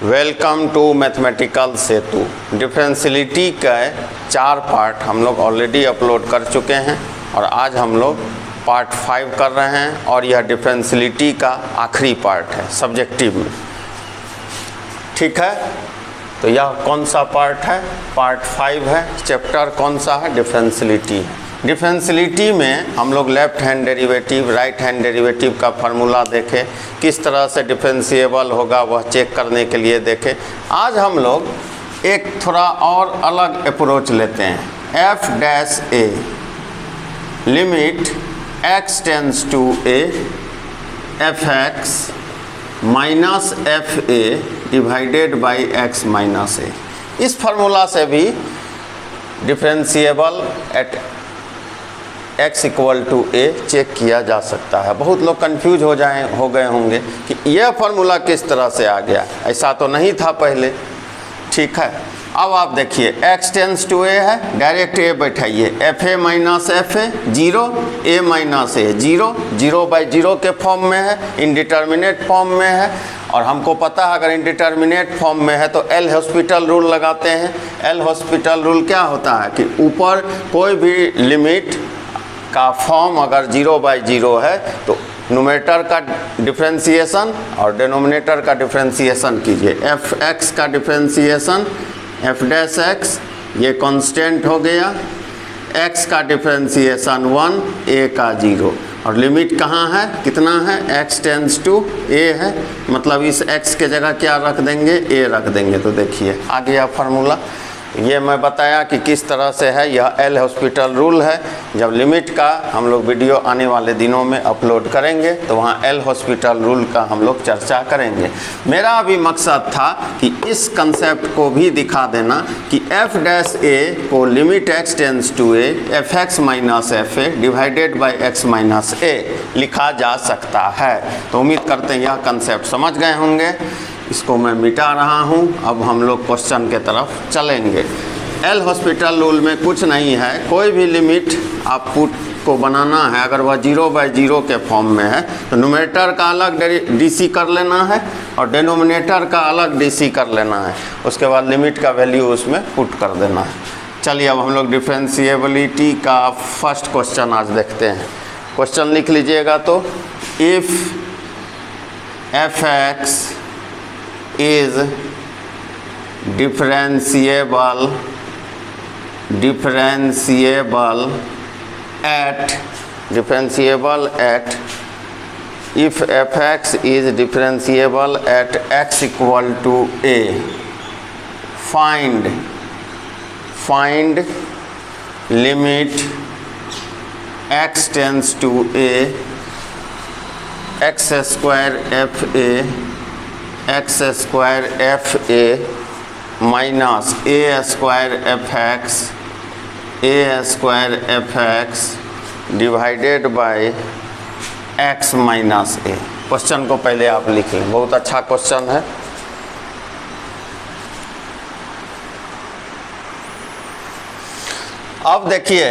Welcome to mathematical सेतु। डिफरेंशियलिटी का 4 part हम लोग ऑलरेडी अपलोड कर चुके हैं और आज हम लोग पार्ट 5 कर रहे हैं और यह डिफरेंशियलिटी का आखिरी पार्ट है सब्जेक्टिव में। ठीक है, तो यह कौन सा पार्ट है? पार्ट 5 है। चैप्टर कौन सा है? डिफरेंशियलिटी है। डिफरेंशियलिटी में हम लोग left hand derivative, right hand derivative का फार्मूला देखें, किस तरह से डिफरेंशिएबल होगा वह चेक करने के लिए देखें। आज हम लोग एक थोड़ा और अलग अप्रोच लेते हैं। F dash a limit x tends to a f x minus f a divided by x minus a. इस फार्मूला से भी differentiable at x equal to a check किया जा सकता है। बहुत लोग कंफ्यूज हो गए होंगे कि यह फार्मूला किस तरह से आ गया, ऐसा तो नहीं था पहले। ठीक है, अब आप देखिए x टेंस टू a है, डायरेक्ट a बैठाइए, f a minus f a zero, a minus a zero, 0/0 के फॉर्म में है, इनडिटर्मिनेट फॉर्म में है। और हमको पता है अगर इनडिटर्मिनेट फॉर्म में है तो एल हॉस्पिटल रूल लगाते हैं। एल हॉस्पिटल रूल क्या होता है कि ऊपर कोई भी लिमिट का फॉर्म अगर 0/0 है तो न्यूमरेटर का डिफरेंशिएशन और डिनोमिनेटर का डिफरेंशिएशन कीजिए। एफ एक्स का डिफरेंशिएशन एफ डैश एक्स, ये कांस्टेंट हो गया। एक्स का डिफरेंशिएशन 1, ए का 0 और लिमिट कहाँ है, कितना है, x टेंस टू a है, मतलब इस x के जगह क्या रख देंगे, a रख देंगे। तो देखिए आ गया फार्मूला। ये मैं बताया कि किस तरह से है, यह एल हॉस्पिटल रूल है। जब लिमिट का हम लोग वीडियो आने वाले दिनों में अपलोड करेंगे तो वहाँ एल हॉस्पिटल रूल का हम लोग चर्चा करेंगे। मेरा अभी मकसद था कि इस कंसेप्ट को भी दिखा देना कि एफ डैश ए को limit x tends to a f x minus f a divided by x minus a लिखा जा सकता है। तो उम्मीद करते हैं यह कंसेप्ट समझ गए होंगे। इसको मैं मिटा रहा हूँ, अब हम लोग क्वेश्चन के तरफ चलेंगे। एल हॉस्पिटल रूल में कुछ नहीं है, कोई भी लिमिट आप पुट को बनाना है, अगर वह 0/0 के फॉर्म में है तो न्यूमरेटर का अलग डीसी कर लेना है और डिनोमिनेटर का अलग डीसी कर लेना है। उसके बाद लिमिट का वैल्यू उसमें पुट कर देना है। चलिए अब हम लोग डिफरेंशिएबिलिटी का फर्स्ट क्वेश्चन आज देखते हैं। क्वेश्चन लिख लीजिएगा तो, if F x is differentiable at if fx is differentiable at x equal to a, find limit x tends to a x square f a x square f a minus a square f x divided by x minus A. Question को पहले आप लिख लें, बहुत अच्छा question है। अब देखिए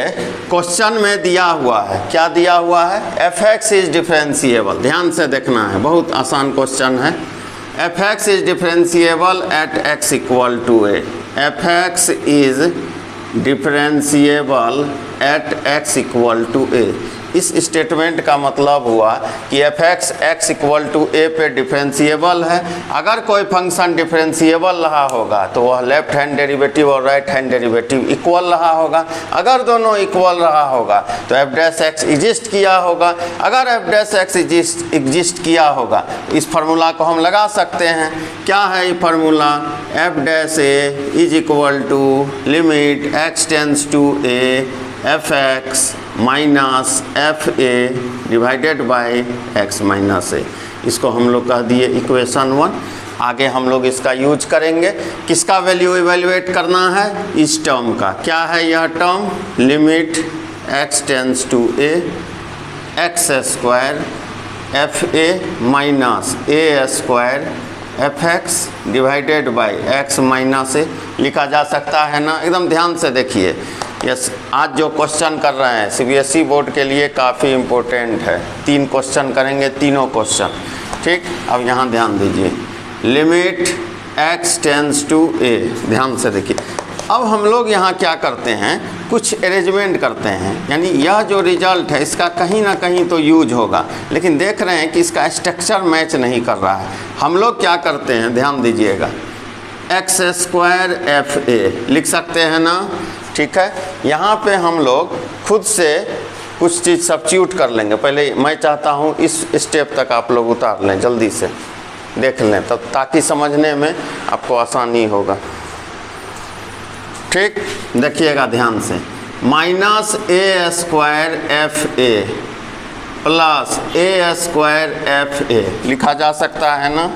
क्वेश्चन में दिया हुआ है, क्या दिया हुआ है, एफ एक्स इज डिफरेंशिएबल। ध्यान से देखना है, बहुत आसान क्वेश्चन है। F x is differentiable at x equal to a. F x is differentiable at x equal to a. इस स्टेटमेंट का मतलब हुआ कि f x x equal to a पे डिफरेंशिएबल है। अगर कोई फंक्शन डिफरेंशिएबल रहा होगा तो वह लेफ्ट हैंड डेरिवेटिव और राइट हैंड डेरिवेटिव इक्वल रहा होगा। अगर दोनों इक्वल रहा होगा तो एफ डैश एक्स एग्जिस्ट किया होगा। अगर एफ डैश एक्स एग्जिस्ट किया होगा इस फार्मूला को हम लगा सकते हैं। क्या है ये formula, f dash a is equal to limit x tends to a f x minus f a divided by x minus a. इसको हम लोग कह दिए इक्वेशन 1। आगे हम लोग इसका यूज करेंगे। किसका वैल्यू इवेल्युएट करना है, इस टर्म का। क्या है यह term, limit x tends to a x square f a minus a square f x divided by x minus a लिखा जा सकता है ना। एकदम ध्यान से देखिए, यस आज जो क्वेश्चन कर रहे हैं सीबीएसई बोर्ड के लिए काफ़ी इम्पोर्टेंट है। 3 क्वेश्चन करेंगे, तीनों क्वेश्चन। ठीक, अब यहाँ ध्यान दीजिए, limit x tends to a। ध्यान से देखिए, अब हम लोग यहाँ क्या करते हैं, कुछ अरेंजमेंट करते हैं, यानी यह जो रिजल्ट है इसका कहीं ना कहीं तो यूज होगा, लेकिन देख रहे हैं कि इसका स्ट्रक्चर मैच नहीं कर रहा है। हम लोग क्या करते हैं, ध्यान दीजिएगा, एक्स स्क्वायर एफ ए लिख सकते हैं ना, ठीक है। यहाँ पे हम लोग खुद से कुछ चीज़ सब्स्टिट्यूट कर लेंगे। पहले मैं चाहता हूँ इस स्टेप तक आप लोग उतार लें, जल्दी से देख लें, तब ताकि समझने में आपको आसानी होगा। ठीक, देखिएगा ध्यान से, minus a square f a plus A square f ए लिखा जा सकता है ना,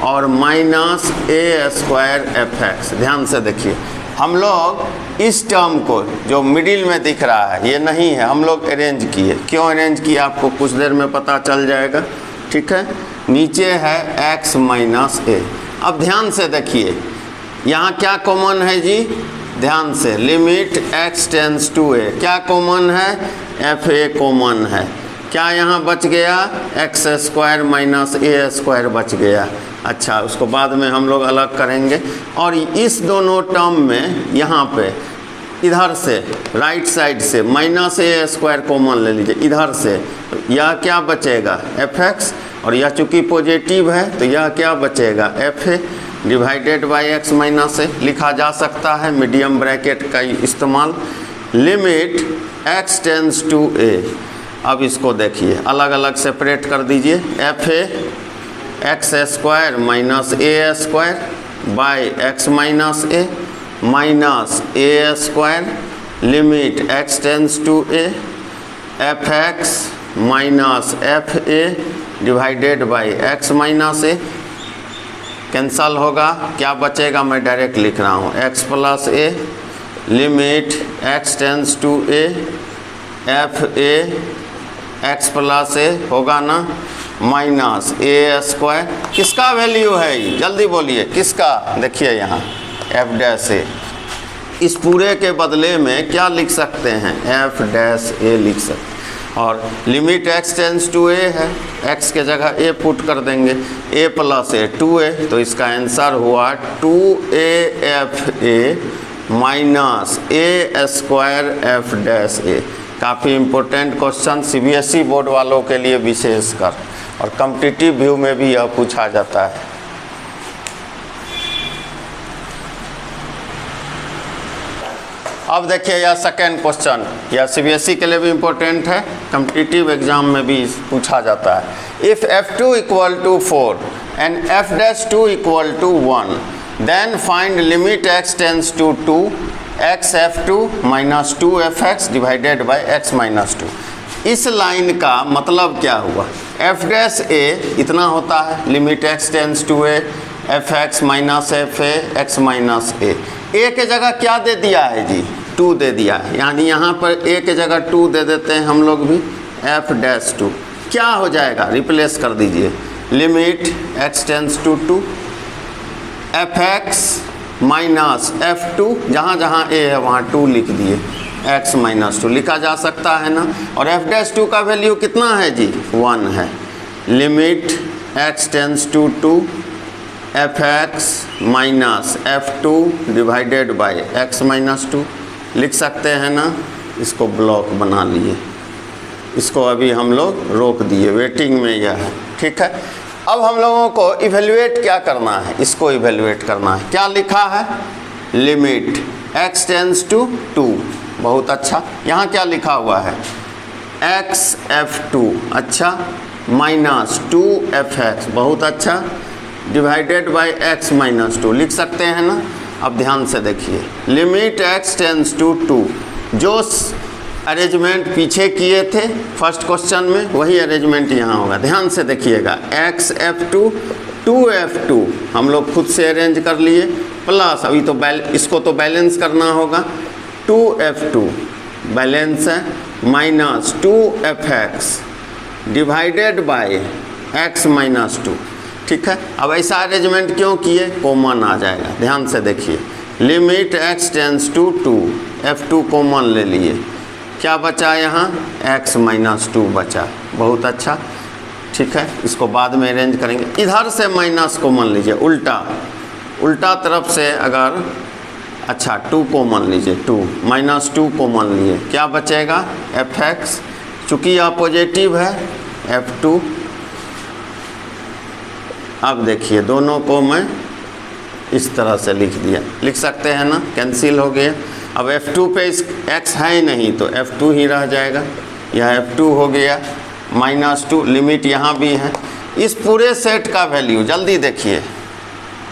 और minus a square f x. ध्यान से देखिए, हम लोग इस टर्म को जो मिडिल में दिख रहा है ये नहीं है, हम लोग अरेंज किए। क्यों अरेंज किए आपको कुछ देर में पता चल जाएगा, ठीक है। नीचे है x माइनस ए। अब ध्यान से देखिए, यहाँ क्या कॉमन है जी, ध्यान से, लिमिट x टेंस टू ए, क्या कॉमन है, एफ ए कॉमन है। क्या यहाँ बच गया, x square minus a square बच गया। अच्छा, उसको बाद में हम लोग अलग करेंगे। और इस दोनों टर्म में यहाँ पे इधर से राइट साइड से माइनस ए स्क्वायर कॉमन ले लीजिए, इधर से यह क्या बचेगा, एफ एक्स, और यह चूँकि पॉजिटिव है तो यह क्या बचेगा, f a divided by x minus a लिखा जा सकता है, मीडियम ब्रैकेट का इस्तेमाल। Limit x tends to a, अब इसको देखिए अलग अलग सेपरेट कर दीजिए, f a x square minus a square by x minus a minus a square, limit x tends to a, f x minus f a divided by x minus a, cancel होगा, क्या बचेगा, मैं direct लिख रहा हूँ, x plus a, limit x tends to a, f a x plus a होगा ना, minus a square, किसका वैल्यू है ये, जल्दी बोलिए किसका, देखिए यहाँ एफ डैश ए। इस पूरे के बदले में क्या लिख सकते हैं, एफ डैश ए लिख सकते हैं, और लिमिट एक्स टेंस टू ए है, एक्स के जगह ए पुट कर देंगे, ए प्लस ए 2a, तो इसका आंसर हुआ 2a f a minus a square f dash a. काफ़ी इम्पोर्टेंट क्वेश्चन, सीबीएसई बोर्ड वालों के लिए विशेषकर, और कॉम्पिटिटिव व्यू में भी यह पूछा जाता है। अब देखिए यह सेकेंड क्वेश्चन, यह सीबीएसई के लिए भी इम्पोर्टेंट है, कॉम्पिटिटिव एग्जाम में भी पूछा जाता है। If f2 equal to 4 and f dash 2 equal to 1 then find limit x tends to 2 x f two minus 2 f x divided by x minus 2। इस लाइन का मतलब क्या हुआ, एफ डैश ए इतना होता है, limit x tends to a, f x minus f a x minus a. A के जगह क्या दे दिया है जी, 2 दे दिया है, यानी यहाँ पर ए के जगह 2 दे देते हैं हम लोग भी, एफ डैश 2 क्या हो जाएगा, रिप्लेस कर दीजिए, limit x tends to 2 f x minus f two, जहाँ जहाँ ए है वहाँ 2 लिख दिए, एक्स माइनस 2 लिखा जा सकता है ना। और एफ डैश 2 का वैल्यू कितना है जी, 1 है, limit x tends to 2 f x minus f two divided by x minus 2 लिख सकते हैं ना। इसको ब्लॉक बना लिए, इसको अभी हम लोग रोक दिए, वेटिंग में यह है, ठीक है। अब हम लोगों को इवेल्युएट क्या करना है, इसको इवेल्युएट करना है, क्या लिखा है, लिमिट x टेंस टू 2, बहुत अच्छा। यहाँ क्या लिखा हुआ है, एक्स एफ 2, अच्छा, माइनस 2 एफ एक्स, बहुत अच्छा, डिवाइडेड बाई एक्स माइनस 2 लिख सकते हैं ना। अब ध्यान से देखिए, लिमिट x टेंस टू 2, जो अरेंजमेंट पीछे किए थे फर्स्ट क्वेश्चन में वही अरेंजमेंट यहाँ होगा। ध्यान से देखिएगा, एक्स एफ टू 2 एफ 2 हम लोग खुद से अरेंज कर लिए, प्लस अभी तो इसको तो बैलेंस करना होगा, 2 एफ 2 बैलेंस है, minus 2 f x divided by x minus 2, ठीक है। अब ऐसा अरेंजमेंट क्यों किए, कॉमन आ जाएगा। ध्यान से देखिए, limit x tends to 2 f 2 common ले लिए, क्या बचा यहाँ, x माइनस 2 बचा, बहुत अच्छा, ठीक है। इसको बाद में अरेंज करेंगे, इधर से माइनस कॉमन लीजिए, उल्टा उल्टा तरफ से अगर अच्छा 2 कॉमन लीजिए, 2 -2 कॉमन लिए, क्या बचेगा fx, चूँकि यह पॉजिटिव है f2। अब देखिए दोनों को मैं इस तरह से लिख सकते हैं ना, कैंसिल हो गया। अब f2 पे इस x है ही नहीं तो f2 ही रह जाएगा, यह f2 हो गया -2, लिमिट यहाँ भी है। इस पूरे सेट का वैल्यू जल्दी देखिए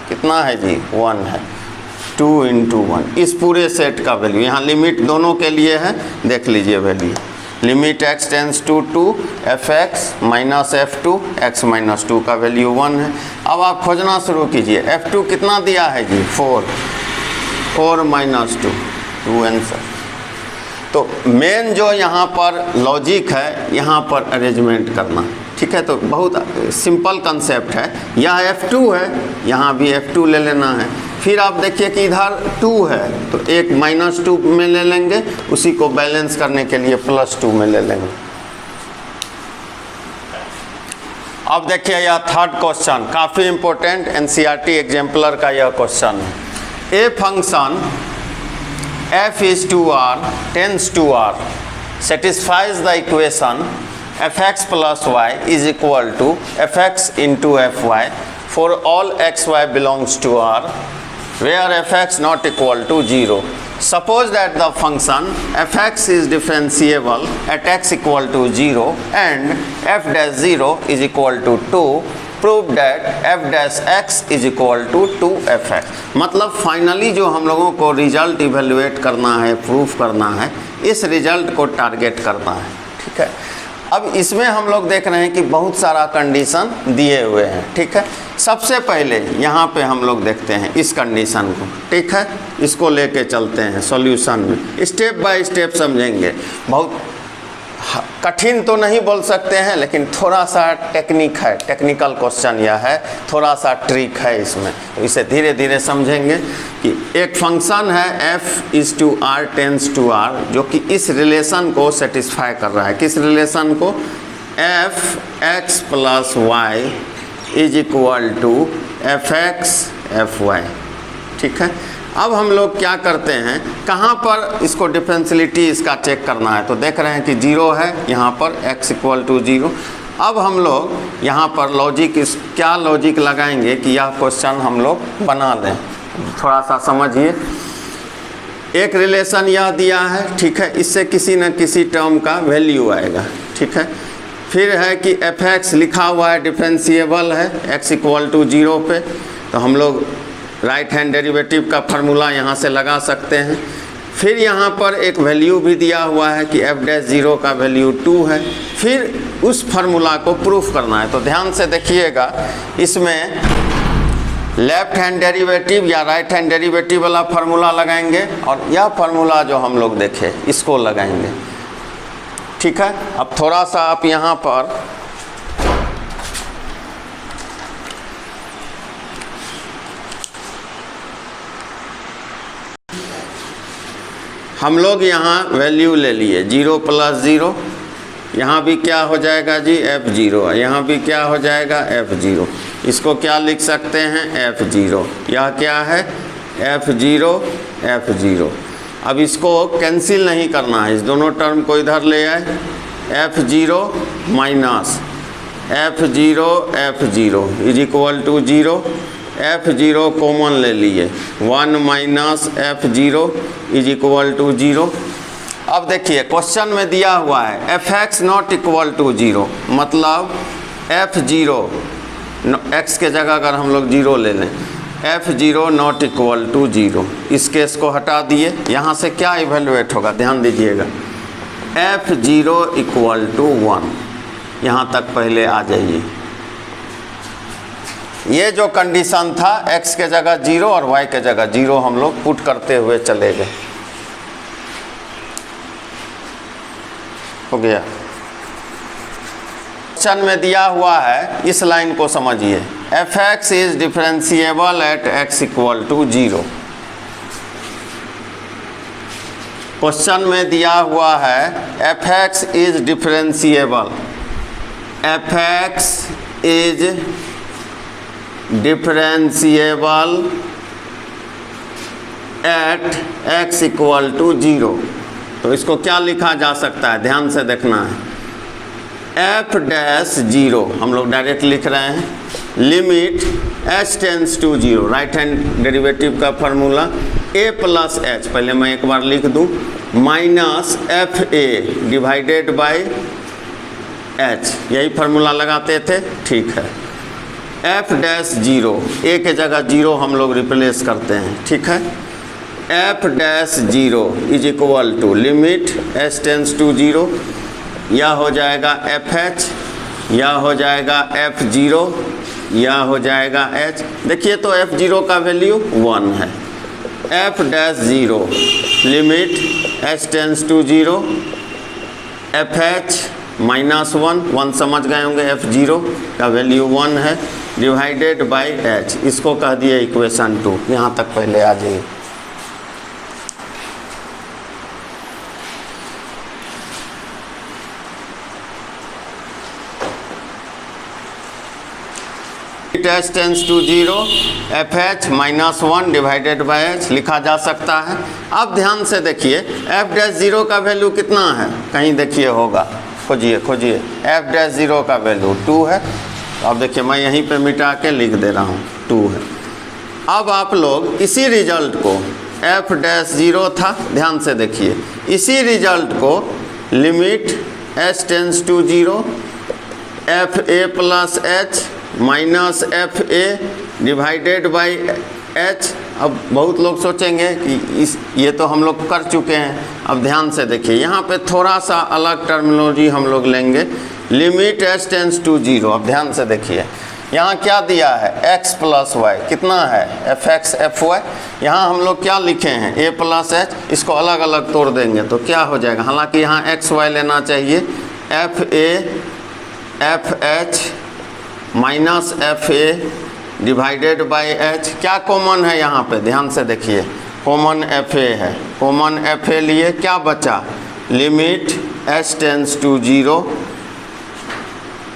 कितना है जी, 1 है, 2 × 1, इस पूरे सेट का वैल्यू, यहाँ लिमिट दोनों के लिए है, देख लीजिए value, limit x tends to 2 fx - f2 x - 2 का वैल्यू 1 है। अब आप खोजना शुरू कीजिए, f2 कितना दिया है जी, 4 - 2 आंसर। तो मेन जो यहाँ पर लॉजिक है, यहाँ पर अरेंजमेंट करना, ठीक है। तो बहुत सिंपल कंसेप्ट है, यह f2 है, यहाँ भी f2 ले लेना है। फिर आप देखिए कि इधर 2 है तो एक -2 में ले लेंगे, उसी को बैलेंस करने के लिए +2 में ले लेंगे। अब देखिए यह थर्ड क्वेश्चन काफ़ी इंपॉर्टेंट, एनसीईआरटी एग्जाम्पलर का यह क्वेश्चन है। A function f is to r tends to r satisfies the equation fx plus y is equal to fx into fy for all xy belongs to r where fx not equal to 0. Suppose that the function fx is differentiable at x equal to 0 and f dash 0 is equal to 2. Prove that f dash x is equal to 2fx। मतलब finally जो हम लोगों को result evaluate करना है, proof करना है, इस रिजल्ट को टारगेट करना है, ठीक है। अब इसमें हम लोग देख रहे हैं कि बहुत सारा कंडीशन दिए हुए हैं, ठीक है। सबसे पहले यहाँ पे हम लोग देखते हैं इस कंडीशन को, ठीक है, इसको लेके चलते हैं सॉल्यूशन में, स्टेप बाय स्टेप समझेंगे। बहुत कठिन तो नहीं बोल सकते हैं, लेकिन थोड़ा सा टेक्निक है, टेक्निकल क्वेश्चन यह है, थोड़ा सा ट्रिक है इसमें, तो इसे धीरे धीरे समझेंगे। कि एक फंक्शन है f is to r tends to r, जो कि इस रिलेशन को सेटिस्फाई कर रहा है। किस रिलेशन को, f(x + y) is equal to f(x fy), ठीक है। अब हम लोग क्या करते हैं, कहाँ पर इसको डिफरेंशियलिटी इसका चेक करना है, तो देख रहे हैं कि 0 है यहाँ पर, x = 0। अब हम लोग यहाँ पर लॉजिक क्या लॉजिक लगाएंगे कि यह क्वेश्चन हम लोग बना लें। थोड़ा सा समझिए, एक रिलेशन यह दिया है, ठीक है, इससे किसी न किसी टर्म का वैल्यू आएगा, ठीक है। फिर है कि fx लिखा हुआ है, डिफरेंशिएबल है x = 0 पे, तो हम लोग राइट हैंड डेरिवेटिव का फार्मूला यहाँ से लगा सकते हैं। फिर यहाँ पर एक वैल्यू भी दिया हुआ है कि f dash 0 का वैल्यू 2 है। फिर उस फार्मूला को प्रूफ करना है, तो ध्यान से देखिएगा, इसमें लेफ्ट हैंड डेरिवेटिव या राइट हैंड डेरिवेटिव वाला फार्मूला लगाएंगे और यह फार्मूला जो हम लोग देखे इसको लगाएंगे, ठीक है। अब थोड़ा सा आप यहाँ पर हम लोग यहाँ वैल्यू ले लिए 0 + 0, यहाँ भी क्या हो जाएगा जी, f0, यहाँ भी क्या हो जाएगा, f0। इसको क्या लिख सकते हैं, f0, यह क्या है, f0 f0। अब इसको कैंसिल नहीं करना है, इस दोनों टर्म को इधर ले आए, f0 minus f0 f0 is equal to 0, f0 common ले लिए, 1 minus f0 is equal to 0। अब देखिए क्वेश्चन में दिया हुआ है fx नॉट इक्वल टू 0, मतलब f0 x के जगह अगर हम लोग 0 ले लें, f0 नॉट इक्वल टू 0, इस केस को हटा दिए। यहाँ से क्या इवेल्युएट होगा, ध्यान दीजिएगा, f0 इक्वल टू 1, यहाँ तक पहले आ जाइए। ये जो कंडीशन था x के जगह 0 और y के जगह 0 हम लोग पुट करते हुए चले गए, हो गया। क्वेश्चन में दिया हुआ है, इस लाइन को समझिए, fx is differentiable at x = 0। Question में दिया हुआ है fx is differentiable, fx is differentiable at x equal to 0। तो इसको क्या लिखा जा सकता है, ध्यान से देखना है। f डैश 0 हम लोग डायरेक्ट लिख रहे हैं, limit h tends to 0, right hand derivative का फार्मूला a प्लस h, पहले मैं एक बार लिख दूं, minus f a divided by h, यही फार्मूला लगाते थे, ठीक है। f डैश 0, a के जगह 0 हम लोग रिप्लेस करते हैं, ठीक है। f dash 0 is equal to limit h tends to 0, या हो जाएगा fh, या हो जाएगा f0, या हो जाएगा h। देखिए तो f0 का वैल्यू 1 है। f dash 0 limit h tends to 0, fh minus 1 समझ गए होंगे, f0 का वैल्यू 1 है, डिवाइडेड बाई h, इसको कह दिए इक्वेशन 2। यहाँ तक पहले आ जाइए। h tends to 0, fh minus 1 divided by h लिखा जा सकता है। अब ध्यान से देखिए, f डैश 0 का वैल्यू कितना है, कहीं देखिए होगा, खोजिए खोजिए, f डैश 0 का वैल्यू 2 है। अब देखिए मैं यहीं पे मिटा के लिख दे रहा हूँ, 2 है। अब आप लोग इसी रिजल्ट को, f डैश 0 था, ध्यान से देखिए, इसी रिजल्ट को limit h tends to 0, f a plus h minus f a divided by h। अब बहुत लोग सोचेंगे कि ये तो हम लोग कर चुके हैं। अब ध्यान से देखिए, यहाँ पे थोड़ा सा अलग टर्मिनोलॉजी हम लोग लेंगे, लिमिट h टेंस टू 0। अब ध्यान से देखिए, यहाँ क्या दिया है, x प्लस वाई, कितना है fx fy। यहाँ हम लोग क्या लिखे हैं, a प्लस h, इसको अलग अलग तोड़ देंगे तो क्या हो जाएगा, हालांकि यहाँ x y लेना चाहिए, f a F h minus f a divided by H. क्या कॉमन है यहाँ पे, ध्यान से देखिए, कॉमन एफ ए है, कॉमन एफ ए लिए क्या बचा, limit h tends to 0,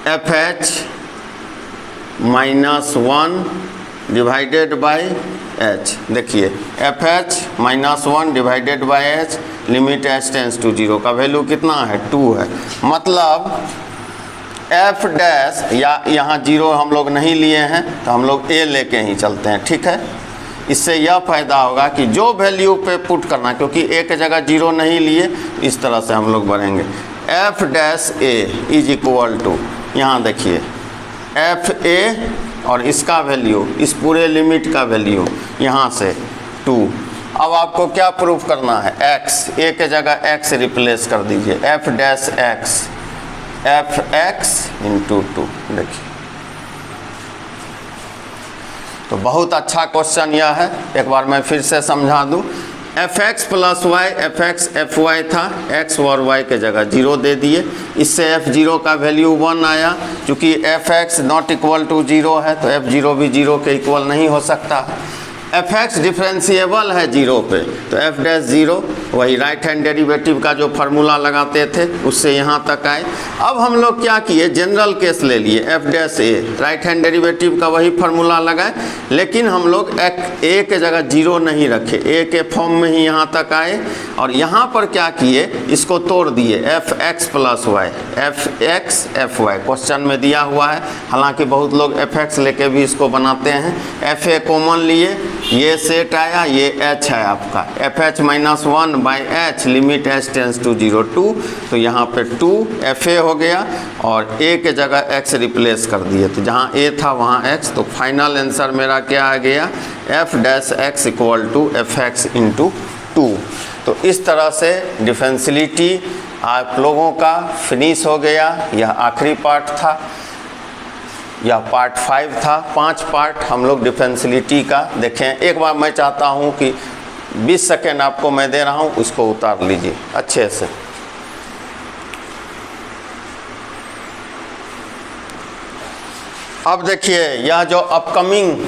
f h minus 1 divided by h. देखिए f h minus 1 divided by h, limit h tends to 0 का वैल्यू कितना है, 2 है। मतलब एफ डैश, या यहाँ 0 हम लोग नहीं लिए हैं तो हम लोग ए लेके ही चलते हैं, ठीक है। इससे यह फ़ायदा होगा कि जो वैल्यू पे पुट करना, क्योंकि ए के जगह 0 नहीं लिए, इस तरह से हम लोग बढ़ेंगे। F dash a is equal to, यहाँ देखिए एफ ए और इसका वैल्यू, इस पूरे लिमिट का वैल्यू यहाँ से 2। अब आपको क्या प्रूफ करना है, x, ए के जगह x रिप्लेस कर दीजिए, F dash x, F x into 2। देखिए तो बहुत अच्छा क्वेश्चन यह है, एक बार मैं फिर से समझा दूं। F x plus y, f x f y था, एक्स और वाई के जगह 0 दे दिए, इससे f0 का वैल्यू 1 आया। चूँकि f x not equal to 0 है तो f0 भी 0 के इक्वल नहीं हो सकता। एफ एक्स डिफ्रेंशिएबल है 0 पे, तो एफ डैश 0, वही राइट हैंड डेरिवेटिव का जो फार्मूला लगाते थे उससे यहाँ तक आए। अब हम लोग क्या किए, जनरल केस ले लिए, एफ डैश ए, राइट हैंड डेरिवेटिव का वही फार्मूला लगाए, लेकिन हम लोग ए के जगह 0 नहीं रखे, ए के फॉर्म में ही यहाँ तक आए। और यहाँ पर क्या किए, इसको तोड़ दिए, f x plus y, f x f y question में दिया हुआ है। हालांकि बहुत लोग एफ एक्स लेके भी इसको बनाते हैं। एफ ए कॉमन लिए, ये सेट आया, ये h है आपका, f h minus 1 by h, limit h tends to 0 2। तो यहाँ पे 2 एफ ए हो गया और a के जगह x रिप्लेस कर दिए, तो जहाँ a था वहाँ x। तो फाइनल आंसर मेरा क्या आ गया, f dash x equal to f x into 2। तो इस तरह से डिफरेंशियलिटी आप लोगों का फिनिश हो गया। यह आखिरी पार्ट था, यह पार्ट 5 था। 5 पार्ट हम लोग डिफरेंशियलिटी का देखें। एक बार मैं चाहता हूं कि 20 सेकेंड आपको मैं दे रहा हूं, उसको उतार लीजिए अच्छे से। अब देखिए यह जो अपकमिंग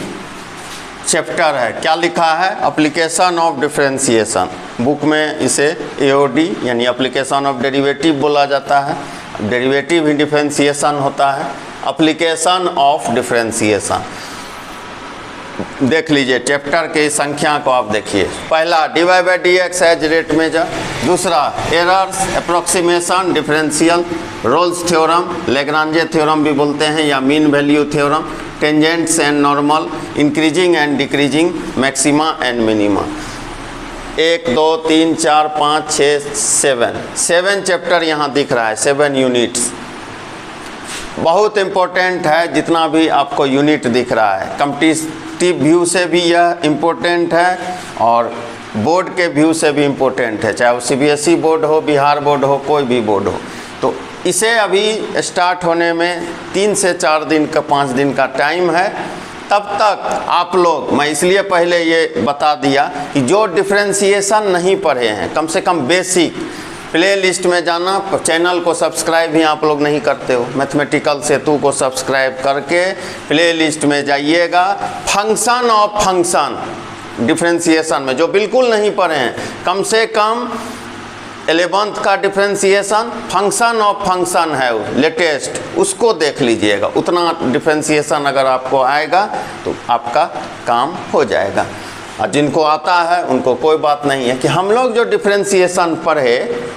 चैप्टर है, क्या लिखा है, एप्लीकेशन ऑफ डिफरेंशिएशन। बुक में इसे एओडी यानी एप्लीकेशन ऑफ डेरिवेटिव बोला जाता है। डेरिवेटिव ही डिफरेंशिएशन होता है। एप्लीकेशन ऑफ डिफरेंशिएशन, देख लीजिए चैप्टर के संख्या को आप देखिए। पहला dy/dx एज रेट मेजर, दूसरा errors, approximation, differential, Rolle's theorem, Lagrange theorem भी बोलते हैं या mean value theorem, tangents and normal, increasing and decreasing, maxima and minima. 1 2 3 4 5 6 7 chapter यहाँ दिख रहा है, 7 यूनिट्स। बहुत इम्पोर्टेंट है जितना भी आपको यूनिट दिख रहा है। कॉम्पिटिटिव व्यू से भी यह इम्पोर्टेंट है और बोर्ड के व्यू से भी इम्पोर्टेंट है, चाहे वो CBSE बोर्ड हो, बिहार बोर्ड हो, कोई भी बोर्ड हो। तो इसे अभी स्टार्ट होने में 3 से 4 दिन का 5 दिन का टाइम है। तब तक आप लोग, मैं इसलिए पहले ये बता दिया कि जो डिफरेंशिएशन नहीं पढ़े हैं, कम से कम बेसिक प्ले लिस्ट में जाना। चैनल को सब्सक्राइब ही आप लोग नहीं करते हो, मैथमेटिकल सेतु को सब्सक्राइब करके प्ले लिस्ट में जाइएगा। फंक्शन ऑफ फंक्शन डिफरेंशिएशन में जो बिल्कुल नहीं पढ़े हैं, कम से कम 11th का डिफरेंशिएशन, फंक्शन ऑफ फंक्शन है वो लेटेस्ट, उसको देख लीजिएगा। उतना डिफरेंशिएशन अगर आपको आएगा तो आपका काम हो जाएगा। और जिनको आता है उनको कोई बात नहीं है कि हम लोग जो डिफरेंशिएशन पढ़े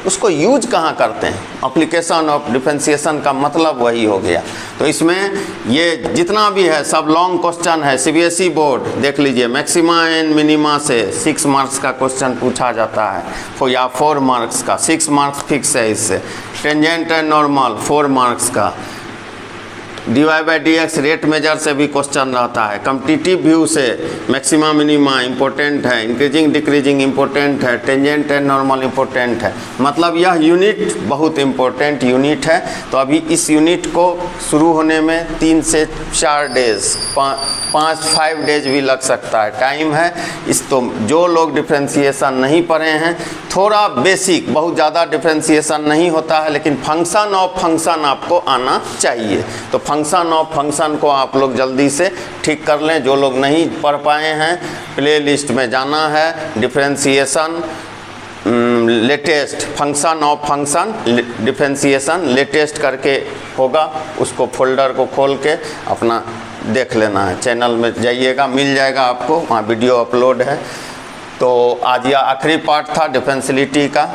उसको यूज कहाँ करते हैं। एप्लीकेशन ऑफ डिफरेंशिएशन का मतलब वही हो गया। तो इसमें ये जितना भी है सब लॉन्ग क्वेश्चन है। CBSE बोर्ड देख लीजिए, मैक्सिमा एंड मिनिमा से 6 मार्क्स का क्वेश्चन पूछा जाता है या 4 मार्क्स का, 6 मार्क्स फिक्स है इससे। टेंजेंट एंड नॉर्मल 4 मार्क्स का। dy/dx रेट मेजर से भी क्वेश्चन रहता है। कॉम्पिटिटिव व्यू से मैक्सिमा मिनिमा इम्पोर्टेंट है, इंक्रीजिंग डिक्रीजिंग इम्पोर्टेंट है, टेंजेंट एंड नॉर्मल इम्पोर्टेंट है। मतलब यह यूनिट बहुत इम्पोर्टेंट यूनिट है। तो अभी इस यूनिट को शुरू होने में 3 से 4 डेज, 5 डेज भी लग सकता है, टाइम है। इस तो जो लोग डिफरेंशिएशन नहीं पढ़े हैं, थोड़ा बेसिक, बहुत ज़्यादा डिफरेंशिएशन नहीं होता है, लेकिन फंक्शन ऑफ फंक्शन आपको आना चाहिए। तो फंक्शन ऑफ फंक्शन को आप लोग जल्दी से ठीक कर लें। जो लोग नहीं पढ़ पाए हैं, प्ले लिस्ट में जाना है। Differentiation latest, function of function differentiation latest करके होगा, उसको फोल्डर को खोल के अपना देख लेना है। चैनल में जाइएगा, मिल जाएगा आपको, वहाँ वीडियो अपलोड है। तो आज यह आखिरी पार्ट था डिफरेंशियलिटी का।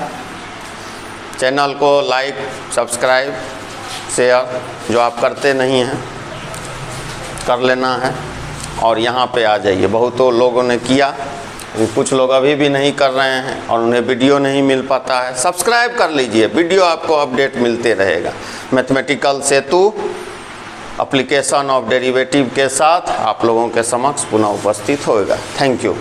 चैनल को लाइक, सब्सक्राइब, शेयर जो आप करते नहीं हैं कर लेना है। और यहाँ पे आ जाइए। बहुतों लोगों ने किया, कुछ लोग अभी भी नहीं कर रहे हैं और उन्हें वीडियो नहीं मिल पाता है। सब्सक्राइब कर लीजिए, वीडियो आपको अपडेट मिलते रहेगा। Mathematical Setu application of derivative के साथ आप लोगों के समक्ष पुनः उपस्थित होगा। Thank you.